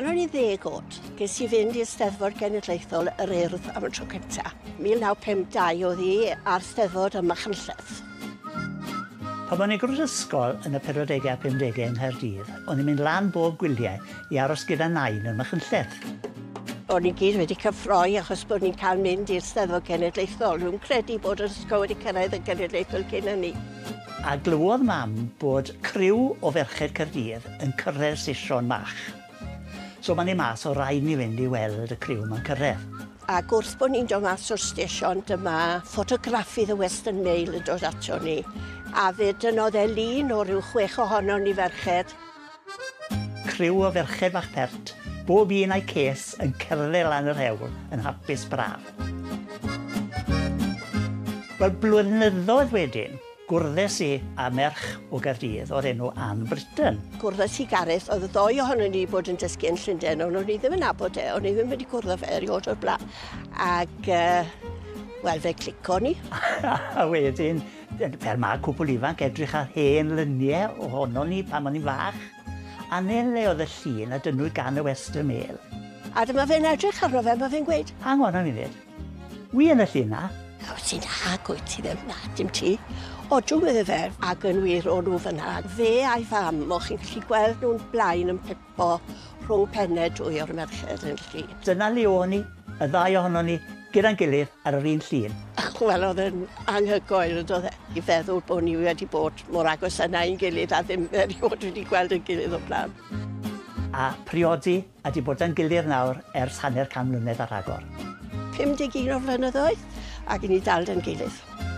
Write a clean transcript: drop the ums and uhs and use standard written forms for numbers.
Pan o'n i 10 oed, ges i fynd i'r Steddfod Genedlaethol yr Urdd am y tro cyntaf. 1952 oedd hi ar Steddfod ym Machynlleth. Pan o'n i'n gwrdd ysgol yn y 40au a 50au yng Nghaerdydd, o'n i'n mynd lan bob gwyliau i aros gyda nain yn Machynlleth. O'n i gyd wedi cyffroi achos bod ni'n cael mynd i'r Steddfod Genedlaethol. Rwy'n credu bod yr ysgol wedi cyrraedd y genedlaethol cyn hynny. A glywodd mam bod criw o ferched Caerdydd yn cyrraedd Seision Mach. So ma'n ei mas o rhaid ni fynd i weld y criw ma'n cyrraedd. Ac wrth bod ni'n dod mas o'r stesion, dyma ffotograffydd y Western Mail yn dod ato ni. A fyd yn oedd lun o ryw 6 ohonon ni ferched. Criw o ferched fach pert, bob un a'i ces yn cerdded lan yr hewl yn hapus braf. Wel, blynyddoedd wedyn, gwrddes i a merch o Gaerdydd o'r enw Ann Britton. Gwrddes i Gareth, oedd y ddoi ohonon ni bod yn dysgu yn Llundain, ond o'n i ddim yn nabod e, o'n i ddim wedi gwrdd â fe erioed o'r blaen. Ac, wel, fe clico ni. A wedyn, fel mae cwbl ifanc edrych ar hen lyniau ohono ni pan o'n i'n fach. A neu oedd y llun a dynnu gan y Western Mail. A dyma fe'n edrych arno fe, mae fe'n gweud. Hang on a munud. Wi yn y llun na. O, ti'n agwyd ti ddim na, dim ti. Odw medde fe, ac yn wir o nhw fyna. Fe a'i fam, o'ch chi'n gallu gweld nhw'n blaen yn pipo rhwng pennau dwy o'r merched yn llun. Dyna le o'n i, y ddau ohono ni, gyda'n gilydd ar yr un llun. Wel, oedd yn anghygoel, oedd e. I feddwl bod ni wedi bod mor agos yna i'n gilydd a ddim erioed wedi gweld yn gilydd o blaen. A priodi a di bod yn gilydd nawr ers 100 mlynedd ar agor. 51 o flynyddoedd, ac i ni dal yn gilydd.